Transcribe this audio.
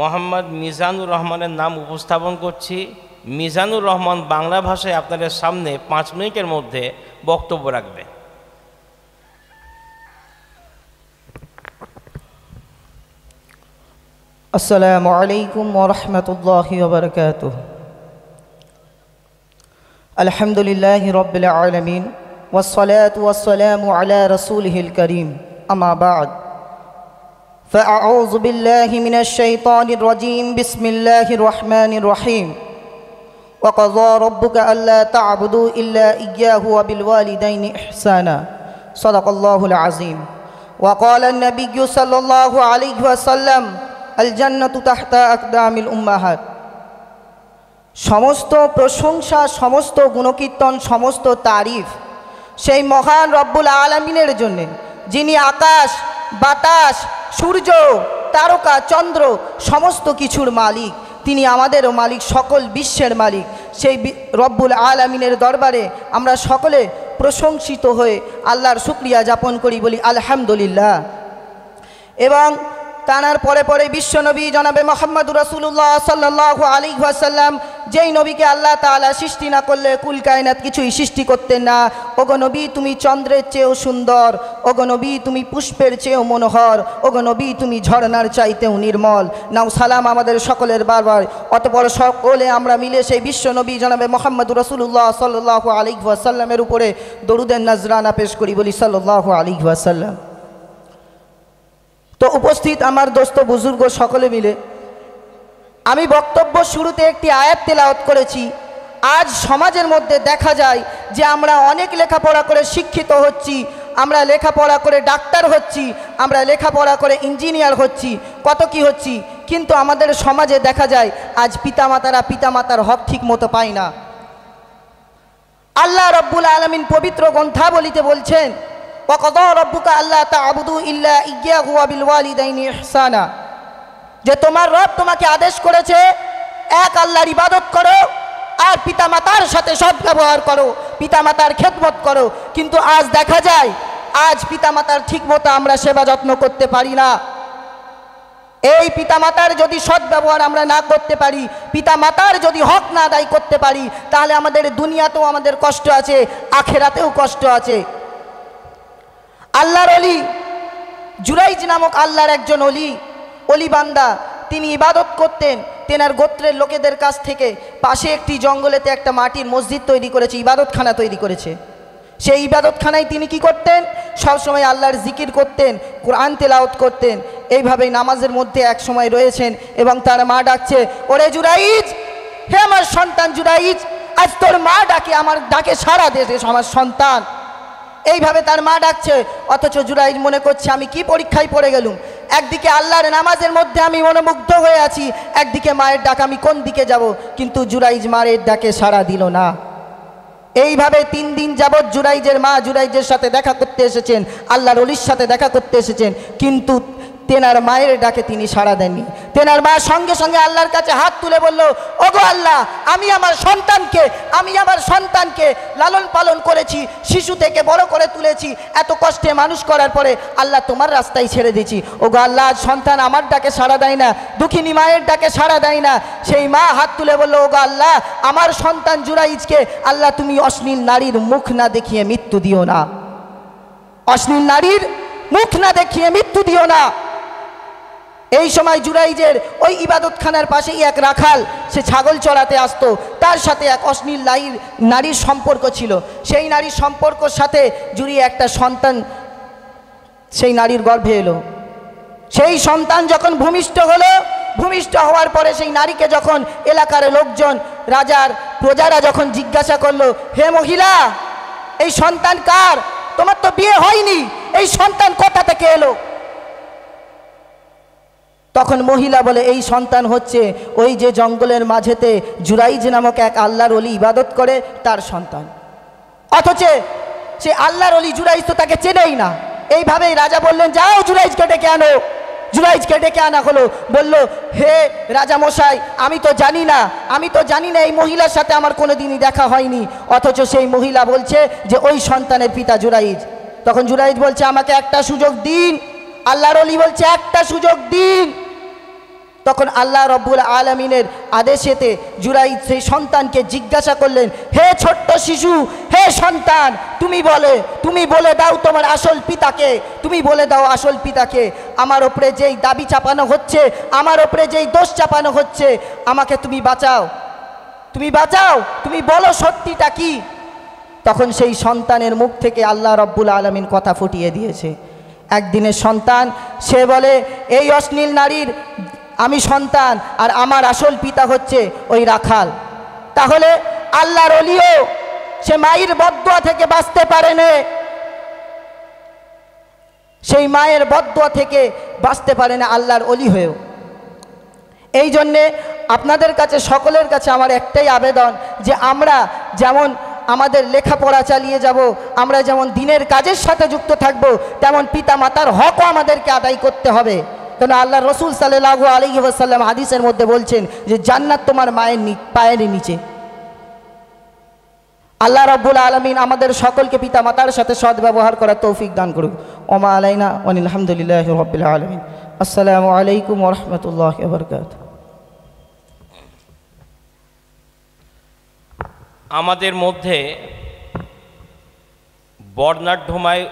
মোহাম্মদ মিজানুর রহমানের নাম উপস্থাপন করছি। মিজানুর রহমান বাংলা ভাষায় আপনাদের সামনে 5 মিনিটের মধ্যে বক্তব্য রাখবে। আসসালামু আলাইকুম ওয়া রাহমাতুল্লাহি ওয়া বারাকাতুহু। আলহামদুলিল্লাহি রাব্বিল আলামিন ওয়াস সালাতু ওয়াস সালামু আলা রাসূলিহিল কারীম। আম্মা বা'দ। فأعوذ بالله من الشيطان الرجيم. بسم الله الرحمن الرحيم. وقضى ربك ألا تعبدوا إلا إياه وبالوالدين إحسانا. صدق الله العظيم. وقال النبي صلى الله عليه وسلم الجنة تحت أقدام الأمهات. সমস্ত প্রশংসা, সমস্ত গুণকীর্তন, সমস্ত তারিফ সেই মহান রব্বুল আলামিনের জন্য, যিনি আকাশ, বাতাস, সূর্য, তারকা, চন্দ্র সমস্ত কিছুর মালিক। তিনি আমাদেরও মালিক, সকল বিশ্বের মালিক। সেই রব্বুল আলামিনের দরবারে আমরা সকলে প্রশংসিত হয়ে আল্লাহর শুকরিয়া যাপন করি, বলি আলহামদুলিল্লাহ। এবং তানার পরে পরে বিশ্বনবী জনাবে মুহাম্মদুর রাসূলুল্লাহ সাল্লাল্লাহু আলাইহি ওয়াসাল্লাম, যেই নবীকে আল্লাহ তাআলা সৃষ্টি না করলে কুল কায়নাত কিছুই সৃষ্টি করতেন না। ওগো নবী, তুমি চন্দ্রের চেয়েও সুন্দর। ওগো নবী, তুমি পুষ্পের চেয়েও মনোহর। ওগো নবী, তুমি ঝর্ণার চাইতেও নির্মল। নাও সালাম আমাদের সকলের বারবার। অতঃপর সকলে আমরা মিলে সেই বিশ্বনবী জনাবে মুহাম্মদুর রাসূলুল্লাহ সাল্লাল্লাহু আলাইহি ওয়াসাল্লামের উপরে দরুদের নজরানা পেশ করি, বলি সাল্লাল্লাহু আলাইহি ওয়াসাল্লাম। তো উপস্থিত আমার দোস্ত বুজুর্গ সকলে মিলে আমি বক্তব্য শুরুতে একটি আয়াত তেলাওয়াত করেছি। আজ সমাজের মধ্যে দেখা যায় যে আমরা অনেক লেখাপড়া করে শিক্ষিত হচ্ছি, আমরা লেখাপড়া করে ডাক্তার হচ্ছি, আমরা লেখাপড়া করে ইঞ্জিনিয়ার হচ্ছি, কত কি হচ্ছি, কিন্তু আমাদের সমাজে দেখা যায় আজ পিতামাতার হক ঠিক মতো পায় না। আল্লাহ রব্বুল আলামিন পবিত্র গ্রন্থাবলীতে বলছেন, ওয়াকাদা রাব্বুকা আল্লা তা'বুদু ইল্লা ইয়্যাহু ওয়া বিল ওয়ালিদাইনি ইহসানা, যে তোমার রব তোমাকে আদেশ করেছে এক আল্লাহর ইবাদত করো আর পিতামাতার সাথে সদ্ব্যবহার করো, পিতামাতার খেদমত করো। কিন্তু আজ দেখা যায় আজ পিতামাতার ঠিকমতো আমরা সেবা যত্ন করতে পারি না। এই পিতামাতার যদি সদ্ব্যবহার আমরা না করতে পারি, পিতামাতার যদি হক না আদায় করতে পারি, তাহলে আমাদের দুনিয়াতেও আমাদের কষ্ট আছে, আখিরাতেও কষ্ট আছে। আল্লাহর অলি জুরাইজ নামক আল্লাহর একজন অলি বান্দা, তিনি ইবাদত করতেন। তেনার গোত্রের লোকেদের কাছ থেকে পাশে একটি জঙ্গলেতে একটা মাটির মসজিদ তৈরি করেছে, ইবাদতখানা তৈরি করেছে। সেই ইবাদতখানায় তিনি কি করতেন? সবসময় আল্লাহর জিকির করতেন, কোরআন তেলাওয়াত করতেন। এইভাবেই নামাজের মধ্যে এক সময় রয়েছেন এবং তার মা ডাকছে, ওরে জুরাইজ, হে আমার সন্তান জুরাইজ, আজ তোর মা ডাকে, আমার ডাকে সাড়া দে আমার সন্তান। এইভাবে তার মা ডাকছে, অথচ জুরাইজ মনে করছে আমি কি পরীক্ষায় পড়ে গেলুম। একদিকে আল্লাহর নামাজের মধ্যে আমি মনোমুগ্ধ হয়ে আছি, একদিকে মায়ের ডাক, আমি কোন দিকে যাব? কিন্তু জুরাইজ মায়ের ডাকে সাড়া দিল না। এইভাবে 3 দিন যাবৎ জুরাইজের মা জুরাইজের সাথে দেখা করতে এসেছেন, আল্লাহর ওলির সাথে দেখা করতে এসেছেন, কিন্তু তেনার মায়ের ডাকে তিনি সাড়া দেননি। তেনার মা সঙ্গে সঙ্গে আল্লাহর কাছে হাত তুলে বলল, ওগো আল্লাহ, আমি আমার সন্তানকে লালন পালন করেছি, শিশু থেকে বড় করে তুলেছি, এত কষ্টে মানুষ করার পরে আল্লাহ তোমার রাস্তায় ছেড়ে দিয়েছি। ওগো আল্লাহ, সন্তান আমার ডাকে সাড়া দেয় না, দুঃখিনী মায়ের ডাকে সাড়া দেয় না। সেই মা হাত তুলে বলল, ওগো আল্লাহ, আমার সন্তান জুরাইজকে আল্লাহ তুমি অশ্লীল নারীর মুখ না দেখিয়ে মৃত্যু দিও না, অশ্লীল নারীর মুখ না দেখিয়ে মৃত্যু দিও না। এই সময় জুরাইজের ওই ইবাদতখানার পাশেই এক রাখাল, সে ছাগল চড়াতে আসতো, তার সাথে এক অশ্লীল নারীর সম্পর্ক ছিল। সেই নারীর সম্পর্কের সাথে জুড়িয়ে একটা সন্তান সেই নারীর গর্ভে এলো। সেই সন্তান যখন ভূমিষ্ঠ হওয়ার পরে সেই নারীকে যখন এলাকার লোকজন, প্রজারা যখন জিজ্ঞাসা করলো, হে মহিলা, এই সন্তান কার? তোমার তো বিয়ে হয়নি, এই সন্তান কোথা থেকে এলো? তখন মহিলা বলে, এই সন্তান হচ্ছে ওই যে জঙ্গলের মাঝেতে জুরাইজ নামক এক আল্লাহর ওলি ইবাদত করে তার সন্তান। অথচ সে আল্লাহর ওলি জুরাইজ তো তাকে চেনেই না। এইভাবেই রাজা বললেন, যাও জুরাইজকে ডেকে আনো। জুরাইজকে ডেকে আনা হলো। বলল, হে রাজা মশাই, আমি তো জানি না এই মহিলার সাথে আমার কোনোদিনই দেখা হয়নি। অথচ সেই মহিলা বলছে যে ওই সন্তানের পিতা জুরাইজ। তখন জুরাইজ বলছে, আমাকে একটা সুযোগ দিন। আল্লাহর ওলি বলছে, একটা সুযোগ দিন। তখন আল্লাহ রব্বুল আলমিনের আদেশেতে জুরাইদ সেই সন্তানকে জিজ্ঞাসা করলেন, হে ছোট্ট শিশু, হে সন্তান, তুমি বলে দাও তোমার আসল পিতাকে, তুমি বলে দাও আসল পিতাকে, আমার ওপরে যেই দাবি চাপানো হচ্ছে, আমার ওপরে যেই দোষ চাপানো হচ্ছে, আমাকে তুমি বাঁচাও, তুমি বলো সত্যিটা কি। তখন সেই সন্তানের মুখ থেকে আল্লাহ রব্বুল আলমিন কথা ফুটিয়ে দিয়েছে। একদিনের সন্তান, সে বলে, এই অশ্লীল নারীর আমি সন্তান, আর আমার আসল পিতা হচ্ছে ওই রাখাল। তাহলে আল্লাহর ওলিও সে মায়ের বদদুয়া থেকে বাঁচতে পারেনি, সেই মায়ের বদদুয়া থেকে বাঁচতে পারে না আল্লাহর ওলি হয়েও। এই জন্যে আপনাদের কাছে, সকলের কাছে আমার একটাই আবেদন, যে আমরা যেমন আমাদের লেখাপড়া চালিয়ে যাব, আমরা যেমন দিনের কাজের সাথে যুক্ত থাকব, তেমন পিতা মাতার হকও আমাদেরকে আদায় করতে হবে। কেন আল্লাহ রসুল সাল্লাল্লাহু আলাইহি ওয়াসাল্লাম হাদিসের মধ্যে বলছেন যে জান্নাত তোমার মায়ের পায়ের নিচে। আল্লাহ রাব্বুল আলামিন আমাদের সকলকে পিতা মাতার সাথে সদ্ব্যবহার করার তৌফিক দান করুক। ওমা আলাইনা ওয়ানিল হামদুলিল্লাহি রাব্বিল আলামিন। আসসালামু আলাইকুম ওয়া রাহমাতুল্লাহি ওয়া বারাকাতুহু। আমাদের মধ্যে বর্ণাঢ্যময়